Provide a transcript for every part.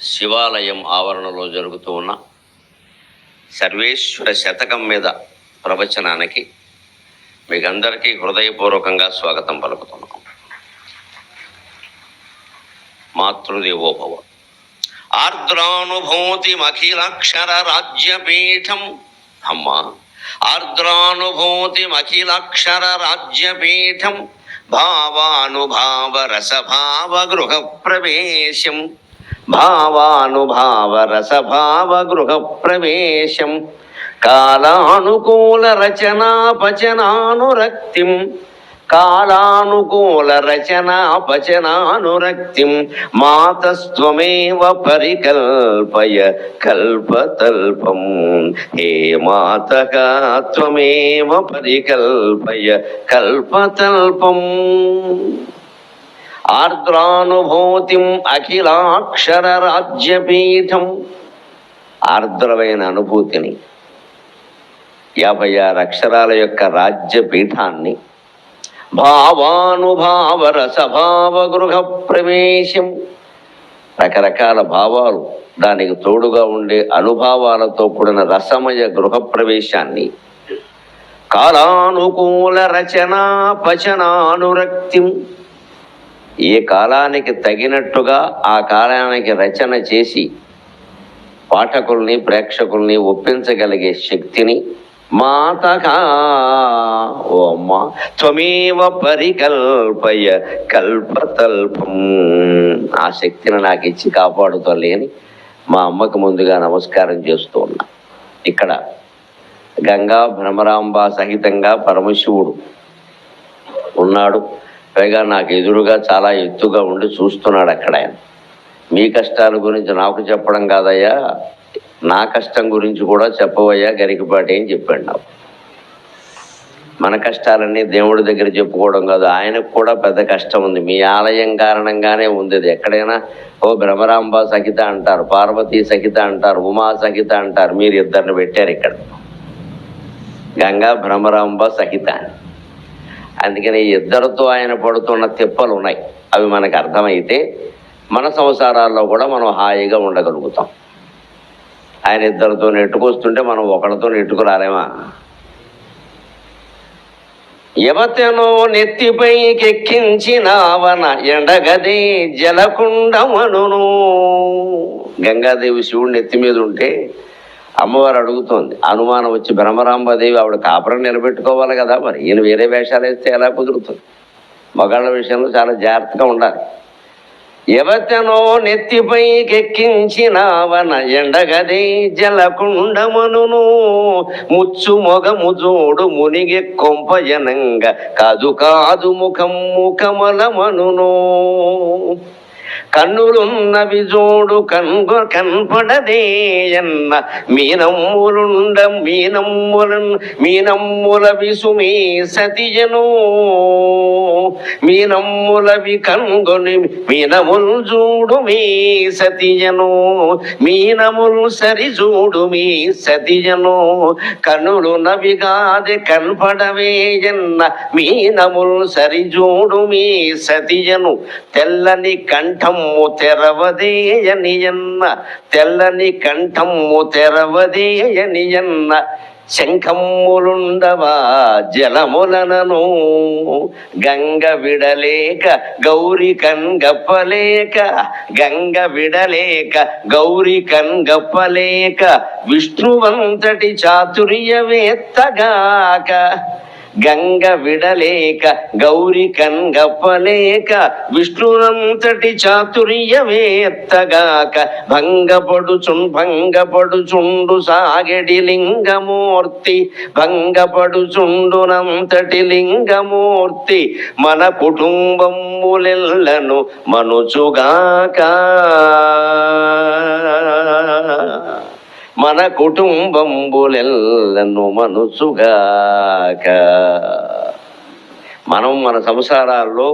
శివాలయం ఆవరణలో జరుగుతూ ఉన్న సర్వేశ్వర శతకం మీద ప్రవచనానికి మీకందరికీ హృదయపూర్వకంగా స్వాగతం పలుకుతున్నాం. మాతృదేవోభవ. ఆర్ద్రానుభూతిమఖిలక్షర రాజ్యపీఠం. అమ్మ, ఆర్ద్రానుభూతిమఖిలక్షర రాజ్యపీఠం భావానుభావ రసభావ గృహ ప్రవేశం. భావానుభావ రసభావ గృహ ప్రవేశం. కాలానుకూల రచనాపచనానురక్తిం. కాలానుకూల రచనాపచనానురక్తిం మాతస్త్వమేవ పరికల్పయ కల్పతల్పం. హే మాతః త్వమేవ పరికల్పయ కల్పతల్పం. ఆర్ద్రానుభూతిం అఖిలాక్షర రాజ్యపీఠం. ఆర్ద్రమైన అనుభూతిని 56 అక్షరాల యొక్క రాజ్యపీఠాన్ని భావానుభావ రసభావ గృహ ప్రవేశం. రకరకాల భావాలు దానికి తోడుగా ఉండే అనుభవాలతో కూడిన రసమయ గృహ ప్రవేశాన్ని కాలానుకూల రచనా పచనానురక్తిం. ఏ కాలానికి తగినట్టుగా ఆ కాలానికి రచన చేసి పాఠకుల్ని ప్రేక్షకుల్ని ఒప్పించగలిగే శక్తిని మాతః ఓ అమ్మ త్వమేవ పరికల్పయ కల్పతల్పం. ఆ శక్తిని నాకు ఇచ్చి కాపాడుతలేని మా అమ్మకు ముందుగా నమస్కారం చేస్తూ ఉన్నా. ఇక్కడ గంగా భ్రమరాంబ సహితంగా పరమశివుడు ఉన్నాడు. పైగా నాకు ఎదురుగా చాలా ఎత్తుగా ఉండి చూస్తున్నాడు. అక్కడ ఆయన మీ కష్టాల గురించి నాకు చెప్పడం కాదయ్యా, నా కష్టం గురించి కూడా చెప్పవయ్యా గరికపాటి అని చెప్పాడు నాకు. మన కష్టాలన్నీ దేవుడి దగ్గర చెప్పుకోవడం కాదు, ఆయనకు కూడా పెద్ద కష్టం ఉంది. మీ ఆలయం కారణంగానే ఉంది. అది ఎక్కడైనా ఓ భ్రమరాంబ సహిత అంటారు, పార్వతీ సహిత అంటారు, ఉమా సహిత అంటారు. మీరు ఇద్దరిని పెట్టారు ఇక్కడ, గంగా భ్రమరాంబ సహిత. అందుకని ఇద్దరితో ఆయన పడుతున్న తిప్పలు ఉన్నాయి. అవి మనకు అర్థమైతే మన సంసారాల్లో కూడా మనం హాయిగా ఉండగలుగుతాం. ఆయన ఇద్దరితో నెట్టుకొస్తుంటే మనం ఒకరితో నెట్టుకురాలేమా? యవతెనో నెత్తిపైకెక్కించినావన ఎండగదే జలకుండమనును. గంగాదేవి శివుడు నెత్తి మీద ఉంటే అమ్మవారు అడుగుతోంది. అనుమానం వచ్చి భ్రమరాంబదేవి ఆవిడ కాపురం నిలబెట్టుకోవాలి కదా, మరి ఈయన వేరే వేషాలు వేస్తే ఎలా కుదురుతుంది? మగాళ్ళ విషయంలో చాలా జాగ్రత్తగా ఉండాలి. యవతెనో నెత్తిపైకెక్కించినావన ఎండగదే జలకుండమనును. ముచ్చు మొగము జోడు మునిగె కొంపయనంగా కాదు కాదు ముఖం ముఖమలమనును. కన్నులున్నవి జోడు కన్పడదేయన్న మీనమ్ముల విసుమీ సతిజను. మీనమ్ములవి కన్గొని మీనముల్ జూడు మీ సతిజను. మీనముల్ సరి జూడు మీ సతిజను. కన్నులు నవిగాది కన్పడవేయన్న మీనముల్ సరి జూడు మీ సతిజను. తెల్లని కంఠము తెరవదేయనియన్న, తెల్లని కంఠము తెరవదేయనియన్న. శంఖమ్ములుండవా జలములనను గంగ విడలేక గౌరి కన్గప్పలేక. గంగ విడలేక గౌరి కన్గప్పలేక విష్ణువంతటి చాతుర్యవేత్తగాక. గంగ విడలేక గౌరి కన్గప్పలేక విష్ణునంతటి చాతుర్యవేత్తగాక. భంగపడుచుండు సాగెడి లింగమూర్తి. భంగపడుచుండునంతటి లింగమూర్తి మన కుటుంబములెల్లను మనుచుగాక. మన కుటుంబంబులెల్లను మనుచుగాక. మనం మన సంసారాల్లో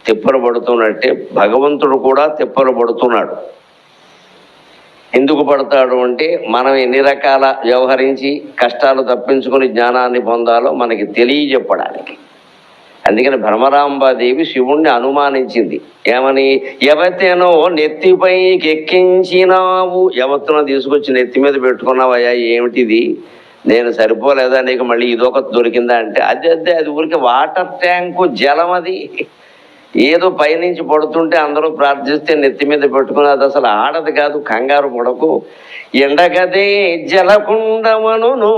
తిప్పలు పడుతున్నట్టే భగవంతుడు కూడా తిప్పలు పడుతున్నాడు. ఎందుకు పడతాడు అంటే మనం ఎన్ని రకాల వ్యవహరించి కష్టాలు తప్పించుకుని జ్ఞానాన్ని పొందాలో మనకి తెలియజెప్పడానికి. అందుకని భ్రమరాంబాదేవి శివుణ్ణి అనుమానించింది. ఏమని? ఎవతేనో నెత్తిపైకి ఎక్కించినావు, ఎవతనో తీసుకొచ్చి నెత్తి మీద పెట్టుకున్నావయ్యా, ఏమిటిది, నేను సరిపోలేదా నీకు, మళ్ళీ ఇదొక దొరికిందా అంటే, అది ఊరికి వాటర్ ట్యాంకు జలం, అది ఏదో పైనుంచి పడుతుంటే అందరూ ప్రార్థిస్తే నెత్తి మీద పెట్టుకుని, అది అసలు ఆడది కాదు, కంగారు పడకు. ఎండగదే జలకుండమను,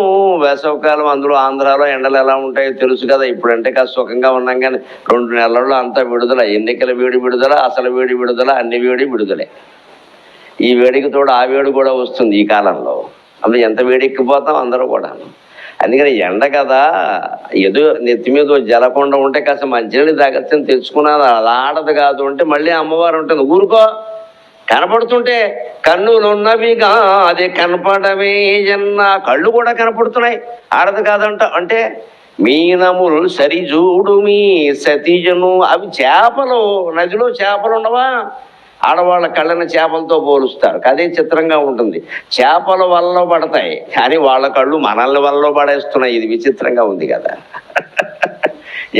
వేసవకాలం అందులో ఆంధ్రాలో ఎండలు ఎలా ఉంటాయో తెలుసు కదా. ఇప్పుడంటే కాస్త సుఖంగా ఉన్నాం, కానీ 2 నెలల్లో అంతా విడుదల, ఎన్నికల వేడి విడుదల, అసలు వేడి విడుదల, అన్ని వేడి విడుదలే. ఈ వేడికి తోడు ఆ వేడి కూడా వస్తుంది ఈ కాలంలో. అందులో ఎంత వేడెక్కిపోతాం అందరూ కూడా. అందుకని ఎండ కదా, ఏదో నెత్తి మీద జలకొండ ఉంటే కాస్త మంచినీళ్ళు తాగచ్చని తెచ్చుకున్నాను, అది ఆడదు కాదు అంటే మళ్ళీ అమ్మవారు ఉంటుంది. ఊరుకో, కనపడుతుంటే కన్నులున్నవిగా అది కనపడవే జన్న, కళ్ళు కూడా కనపడుతున్నాయి, ఆడదు కాదంట అంటే. మీనములు సరిజూడు మీ సతీజను, అవి చేపలు, నదిలో చేపలు ఉండవా, ఆడవాళ్ళ కళ్ళని చేపలతో పోలుస్తారు. అదే చిత్రంగా ఉంటుంది. చేపల వల్ల పడతాయి కానీ వాళ్ళ కళ్ళు మనల్ని వల్ల పడేస్తున్నాయి. ఇది విచిత్రంగా ఉంది కదా.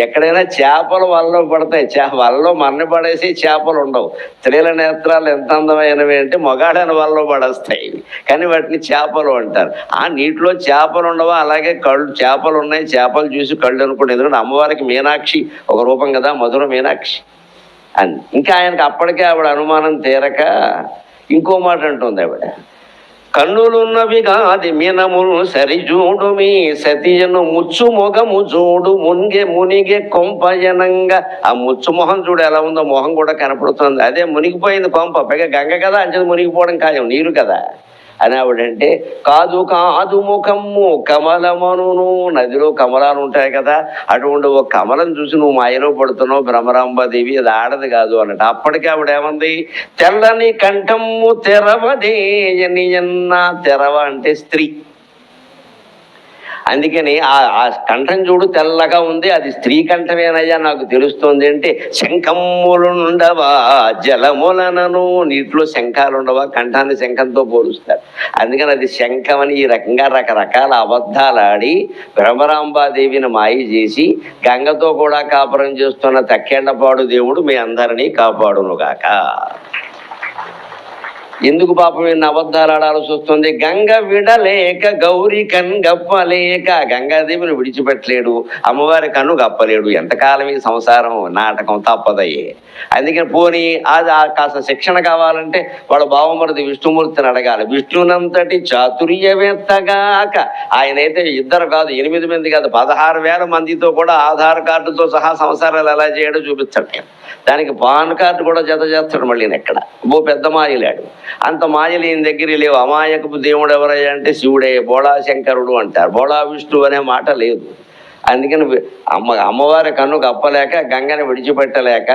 ఎక్కడైనా చేపలు వల్ల పడతాయి, వలలో మన్ని పడేసి చేపలు ఉండవు. స్త్రీల నేత్రాలు ఎంత అందమైనవి అంటే మగాడని వల్ల పడేస్తాయి, కానీ వాటిని చేపలు అంటారు. ఆ నీటిలో చేపలు ఉండవా, అలాగే కళ్ళు చేపలు ఉన్నాయి, చేపలు చూసి కళ్ళు అనుకోండి. ఎందుకంటే అమ్మవారికి మీనాక్షి ఒక రూపం కదా, మధుర మీనాక్షి అని. ఇంకా ఆయనకు అప్పటికే ఆవిడ అనుమానం తీరక ఇంకో మాట అంటుంది ఆవిడ. కన్నులున్నవి కాది మినములు సరిజూడు మీ సతియను, ముచ్చు మొగము చూడు మునిగే కొంపయనంగా. ఆ ముచ్చు మొహం చూడు ఎలా ఉందో, మొహం కూడా కనపడుతుంది, అదే మునిగిపోయింది కొంప. పైగా గంగ కదా, అంచెది మునిగిపోవడం ఖాయం, నీరు కదా అని ఆవిడంటే. కాదు కాదు ముఖము కమలమనును, నదిలో కమలాలు ఉంటాయి కదా, అటువంటి ఒక కమలం చూసి నువ్వు మాయలో పడుతున్నావు భ్రమరాంబాదేవి, అది ఆడది కాదు అన్నట్టు. అప్పటికే ఆవిడ ఏమంది? తెల్లని కంఠము తెరవదేయనియన్న, తెరవ అంటే స్త్రీ. అందుకని ఆ కంఠం చూడు తెల్లగా ఉంది, అది స్త్రీ కంఠమేనయ్యా నాకు తెలుస్తోంది అంటే. శంఖములుండవా జలములనను, నీటిలో శంఖాలు ఉండవా, కంఠాన్ని శంఖంతో పోలుస్తారు. అందుకని అది శంఖమని ఈ రకంగా రకరకాల అబద్ధాలు ఆడి భ్రమరాంబాదేవిని మాయ చేసి గంగతో కూడా కాపురం చేస్తున్న తక్కేళ్లపాడు దేవుడు మీ అందరినీ కాపాడునుగాక. ఎందుకు పాపం ఎన్ని అబద్ధాలు ఆడాల్సి వస్తుంది? గంగ విడలేక గౌరీ కన్ను గప్పలేక, గంగాదేవిని విడిచిపెట్టలేడు, అమ్మవారి కన్ను గప్పలేడు. ఎంతకాలం ఈ సంసారం నాటకం, తప్పదయ్యే. అందుకని పోనీ అది కాస్త శిక్షణ కావాలంటే వాళ్ళ బావమరిది విష్ణుమూర్తిని అడగాలి. విష్ణునంతటి చాతుర్యవేత్తగాక, ఆయనైతే 2 కాదు 8 మంది కాదు 16,000 మందితో కూడా ఆధార్ కార్డుతో సహా సంసారాలు ఎలా చేయడో చూపించండి. దానికి పాన్ కార్డు కూడా జత చేస్తాడు మళ్ళీ ఎక్కడ. పెద్ద మాయలాడు. అంత మాయలు ఈయన దగ్గర లేవు. అమాయకపు దేవుడు ఎవరయ్యా అంటే శివుడే, బోళా శంకరుడు అంటారు, బోళా విష్ణువు అనే మాట లేదు. అందుకని అమ్మవారి కన్ను కప్పలేక, గంగని విడిచిపెట్టలేక,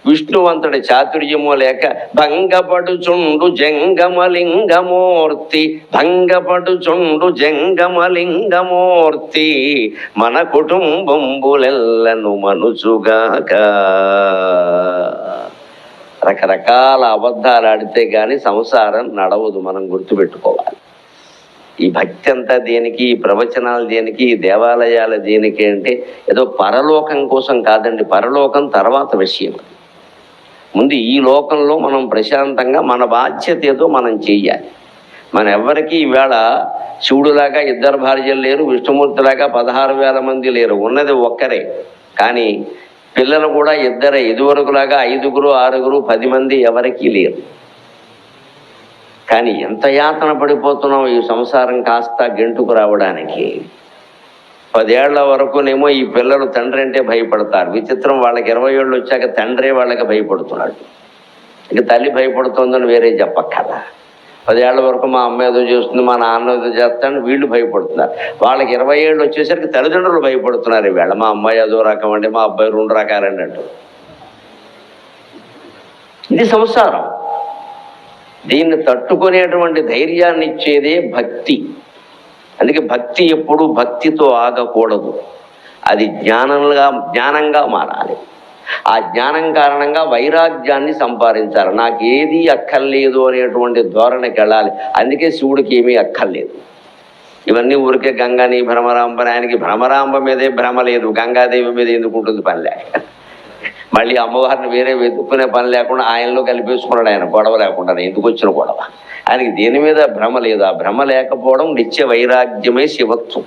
విష్ణువంతుడి చాతుర్యము లేక, భంగపడుచుండు జంగమలింగమూర్తి, భంగపడుచుండు జంగమలింగమూర్తి, మన కుటుంబంబులెల్లను మనుచుగాక. రకరకాల అబద్ధాలు ఆడితే కానీ సంసారం నడవదు, మనం గుర్తుపెట్టుకోవాలి. ఈ భక్తి అంతా దేనికి, ఈ ప్రవచనాలు దేనికి, ఈ దేవాలయాలు దేనికి అంటే ఏదో పరలోకం కోసం కాదండి. పరలోకం తర్వాత విషయం. ముందు ఈ లోకంలో మనం ప్రశాంతంగా మన బాధ్యత ఏదో మనం చెయ్యాలి. మన ఎవరికి ఈవేళ శివుడులాగా 2 భార్యలు లేరు, విష్ణుమూర్తిలాగా 16,000 మంది లేరు, ఉన్నది ఒక్కరే. కానీ పిల్లలు కూడా 2, ఇదివరకులాగా 5, 6, 10 మంది ఎవరికీ లేరు. కానీ ఎంత యాతన పడిపోతున్నాం ఈ సంసారం కాస్త గెంటుకు రావడానికి. 10 ఏళ్ల వరకునేమో ఈ పిల్లలు తండ్రి అంటే భయపడతారు. విచిత్రం, వాళ్ళకి 20 ఏళ్ళు వచ్చాక తండ్రే వాళ్ళకి భయపడుతున్నాడు. ఇక తల్లి భయపడుతుందని వేరే చెప్పక్కల. 10 ఏళ్ల వరకు మా అమ్మ ఏదో చేస్తుంది, మా నాన్న ఏదో చేస్తాడని వీళ్ళు భయపడుతున్నారు. వాళ్ళకి 20 ఏళ్ళు వచ్చేసరికి తల్లిదండ్రులు భయపడుతున్నారు. ఈవేళ మా అమ్మాయి అదో రకం అండి, మా అబ్బాయి 2 రకాలండి అంటూ. ఇది సంసారం. దీన్ని తట్టుకునేటువంటి ధైర్యాన్ని ఇచ్చేదే భక్తి. అందుకే భక్తి ఎప్పుడు భక్తితో ఆగకూడదు, అది జ్ఞానంగా మారాలి. ఆ జ్ఞానం కారణంగా వైరాగ్యాన్ని సంపాదించాలి. నాకు ఏది అక్కర్లేదు అనేటువంటి ధోరణికి వెళ్ళాలి. అందుకే శివుడికి ఏమీ అక్కర్లేదు. ఇవన్నీ ఊరికే గంగాని భ్రమరాంబ, ఆయనకి భ్రమరాంబ మీదే భ్రమ లేదు, గంగాదేవి మీద ఎందుకు ఉంటుంది పని లేక. మళ్ళీ అమ్మవారిని వేరే వెతుక్కునే పని లేకుండా ఆయనలో కలిపేసుకున్నాడు, ఆయన గొడవ లేకుండా. ఎందుకు వచ్చిన గొడవ? ఆయనకి దేని మీద భ్రమ లేదు. ఆ భ్రమ లేకపోవడం నిత్య వైరాగ్యమే శివత్వం.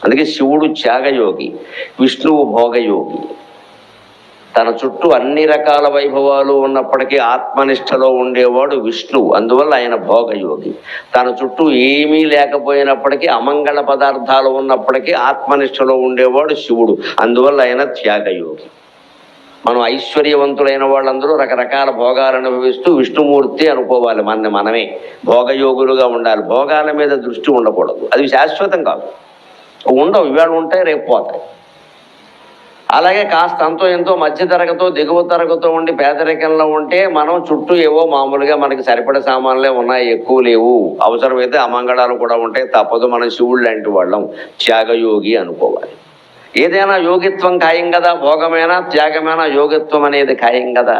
అందుకే శివుడు త్యాగయోగి, విష్ణువు భోగయోగి. తన చుట్టూ అన్ని రకాల వైభవాలు ఉన్నప్పటికీ ఆత్మనిష్టలో ఉండేవాడు విష్ణువు, అందువల్ల ఆయన భోగయోగి. తన చుట్టూ ఏమీ లేకపోయినప్పటికీ అమంగళ పదార్థాలు ఉన్నప్పటికీ ఆత్మనిష్టలో ఉండేవాడు శివుడు, అందువల్ల ఆయన త్యాగయోగి. మనం ఐశ్వర్యవంతులైన వాళ్ళందరూ రకరకాల భోగాలు అనుభవిస్తూ విష్ణుమూర్తి అనుకోవాలి, మనమే భోగయోగులుగా ఉండాలి. భోగాల మీద దృష్టి ఉండకూడదు, అది శాశ్వతం కాదు. ఉండవు, ఇవాళ ఉంటాయి, రేపు పోతాయి. అలాగే కాస్త అంతో ఎంతో మధ్య తరగతో దిగువ తరగతో ఉండి పేదరికంలో ఉంటే మనం చుట్టూ ఏవో మామూలుగా మనకి సరిపడే సామాన్లే ఉన్నాయి, ఎక్కువ లేవు. అవసరమైతే అమంగళాలు కూడా ఉంటాయి, తప్పదు. మనం శివుడు లాంటి వాళ్ళం, త్యాగయోగి అనుకోవాలి. ఏదైనా యోగిత్వం ఖాయం కదా, భోగమైనా త్యాగమైనా యోగిత్వం అనేది ఖాయం కదా.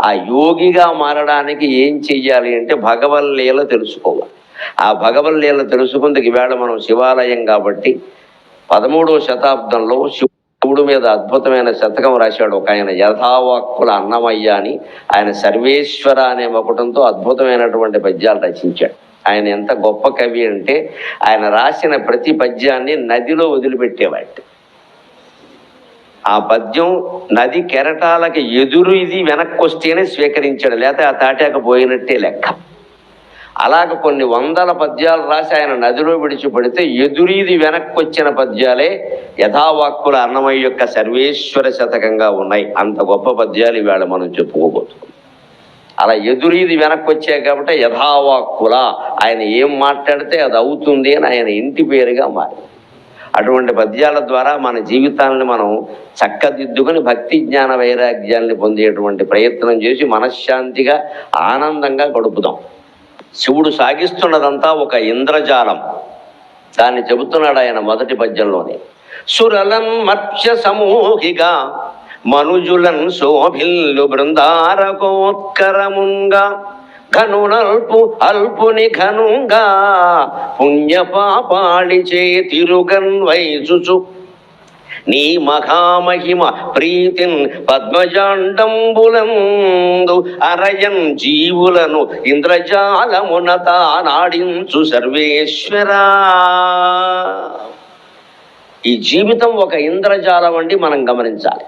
ఆ యోగిగా మారడానికి ఏం చెయ్యాలి అంటే భగవల్లీల తెలుసుకోవాలి. ఆ భగవల్లీల తెలుసుకుందుకు ఈవేళ మనం శివాలయం కాబట్టి 13వ శతాబ్దంలో శివుడు మీద అద్భుతమైన శతకం రాశాడు ఒక ఆయన, యథావాక్కుల అన్నమయ్య అని. ఆయన సర్వేశ్వర అనే మకుటంతో అద్భుతమైనటువంటి పద్యాలు రచించాడు. ఆయన ఎంత గొప్ప కవి అంటే ఆయన రాసిన ప్రతి పద్యాన్ని నదిలో వదిలిపెట్టేవాడు. ఆ పద్యం నది కెరటాలకి ఎదురు ఇది వెనక్కి వస్తేనే స్వీకరించాడు, లేకపోతే ఆ తాటాక పోయినట్టే లెక్క. అలాగ కొన్ని వందల పద్యాలు రాసి ఆయన నదిలో విడిచిపెడితే ఎదురీది వెనక్కి వచ్చిన పద్యాలే యథావాక్కుల అన్నమయ్య యొక్క సర్వేశ్వర శతకంగా ఉన్నాయి. అంత గొప్ప పద్యాలు ఇవాళ మనం చెప్పుకోబోతున్నాం. అలా ఎదురీది వెనక్కి వచ్చాయి కాబట్టి యథావాక్కుల, ఆయన ఏం మాట్లాడితే అది అవుతుంది అని ఆయన ఇంటి పేరుగా మారింది. అటువంటి పద్యాల ద్వారా మన జీవితాలను మనం చక్కదిద్దుకుని భక్తి జ్ఞాన వైరాగ్యాన్ని పొందేటువంటి ప్రయత్నం చేసి మనశ్శాంతిగా ఆనందంగా గడుపుదాం. శివుడు సాగిస్తున్నదంతా ఒక ఇంద్రజాలం, దాన్ని చెబుతున్నాడు ఆయన మొదటి పద్యంలోనే. సురలన్ మత్స్య సమూహిగా మనుజులన్ శోభిల్లు బృందారకోత్కరముంగా ఘనునల్పు అల్పుని ఘనుంగా పుణ్యపాపాళిచే తిరుగన్ వైచుచు నీ మఘామహిమ ప్రీతిన్ పద్మజాండంబులందు అరయన్ జీవులను ఇంద్రజాలమున తానాడించు సర్వేశ్వరా. ఈ జీవితం ఒక ఇంద్రజాలం అండి, మనం గమనించాలి.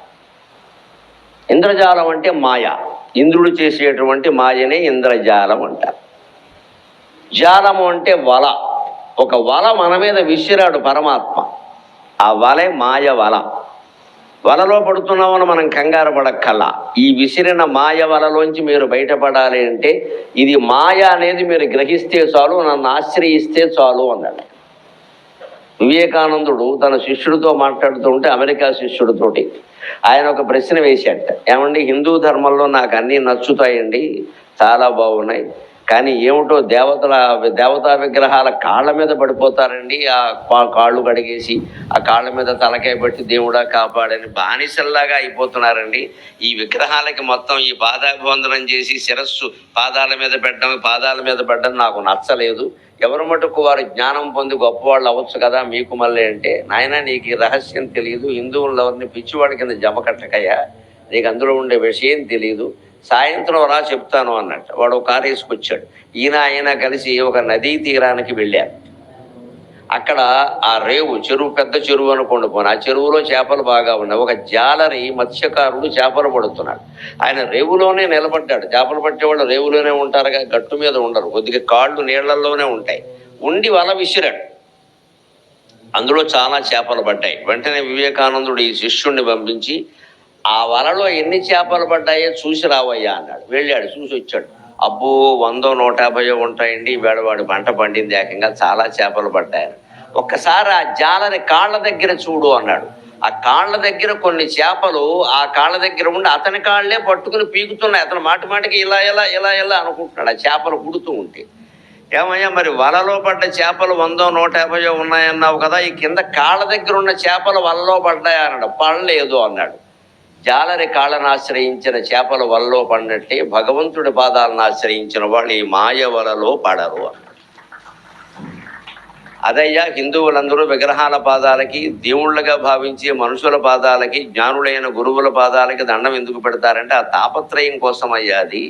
ఇంద్రజాలం అంటే మాయ, ఇంద్రుడు చేసేటువంటి మాయనే ఇంద్రజాలం అంటారు. జాలము అంటే వల, ఒక వల మన మీద విసిరాడు పరమాత్మ, ఆ వలే మాయ వల. వలలో పడుతున్నామని మనం కంగారు పడక్కల్లా. ఈ విసిరిన మాయ వలలోంచి మీరు బయటపడాలి అంటే ఇది మాయ అనేది మీరు గ్రహిస్తే చాలు, నన్ను ఆశ్రయిస్తే చాలు అన్నాడు. వివేకానందుడు తన శిష్యుడితో మాట్లాడుతూ ఉంటే, అమెరికా శిష్యుడితోటి ఆయన ఒక ప్రశ్న వేశాట. ఏమండి, హిందూ ధర్మంలో నాకు అన్నీ నచ్చుతాయండి, చాలా బాగున్నాయి, కానీ ఏమిటో దేవతా విగ్రహాల కాళ్ళ మీద పడిపోతారండి, ఆ కాళ్ళు కడిగేసి ఆ కాళ్ళ మీద తలకాయ పెట్టి దేవుడా కాపాడని బానిసల్లాగా అయిపోతున్నారండి. ఈ విగ్రహాలకి మొత్తం ఈ పాదాభివందనం చేసి శిరస్సు పాదాల మీద పెట్టడం నాకు నచ్చలేదు. ఎవరు మటుకు వారు జ్ఞానం పొంది గొప్పవాళ్ళు అవ్వచ్చు కదా మీకు మళ్ళీ అంటే, నాయన నీకు ఈ రహస్యం తెలియదు, హిందువుల్లో ఎవరిని పిచ్చివాడి కింద జమ కట్టకయ్యా, నీకు అందులో ఉండే విషయం తెలియదు, సాయంత్రం రా చెప్తాను అన్నట్టు. వాడు కారు వేసుకొచ్చాడు. ఆయన కలిసి ఒక నదీ తీరానికి వెళ్ళారు. అక్కడ ఆ రేవు, చెరువు, పెద్ద చెరువు అనుకోండి పోను, ఆ చెరువులో చేపలు బాగా ఉన్నాయి. ఒక జాలరి మత్స్యకారుడు చేపలు పడుతున్నాడు. ఆయన రేవులోనే నిలబడ్డాడు. చేపలు పట్టేవాళ్ళు రేవులోనే ఉంటారుగా, గట్టు మీద ఉండరు, కొద్దిగా కాళ్ళు నీళ్లలోనే ఉంటాయి. ఉండి వల విసిరాడు. అందులో చాలా చేపలు పడ్డాయి. వెంటనే వివేకానందుడు ఈ శిష్యుణ్ణి పంపించి ఆ వలలో ఎన్ని చేపలు పడ్డాయో చూసి రావయ్యా అన్నాడు. వెళ్ళాడు, చూసి వచ్చాడు. అబ్బో 100 150 ఉంటాయండి, వేడవాడు పంట పండింది, ఏకంగా చాలా చేపలు పడ్డాయని. ఒక్కసారి ఆ జాలని కాళ్ళ దగ్గర చూడు అన్నాడు. ఆ కాళ్ళ దగ్గర కొన్ని చేపలు ఆ కాళ్ళ దగ్గర ఉండి అతని కాళ్ళే పట్టుకుని పీకుతున్నాయి. అతను మాటి మాటికి ఇలా అనుకుంటున్నాడు ఆ చేపలు పుడుతూ ఉంటే. ఏమయ్యా, మరి వలలో పడ్డ చేపలు 100 150 ఉన్నాయన్నావు కదా, ఈ కింద కాళ్ళ దగ్గర ఉన్న చేపలు వలలో పడ్డాయా అన్నాడు. పడలేదు అన్నాడు. జాలరి కాళ్ళను ఆశ్రయించిన చేపలు వలలో పడినట్టే భగవంతుడి పాదాలను ఆశ్రయించిన వాళ్ళు ఈ మాయ వలలో పడరు. అదయ్యా హిందువులందరూ విగ్రహాల పాదాలకి, దేవుళ్ళగా భావించే మనుషుల పాదాలకి, జ్ఞానులైన గురువుల పాదాలకి దండం ఎందుకు పెడతారంటే ఆ తాపత్రయం కోసం అయ్యా అది.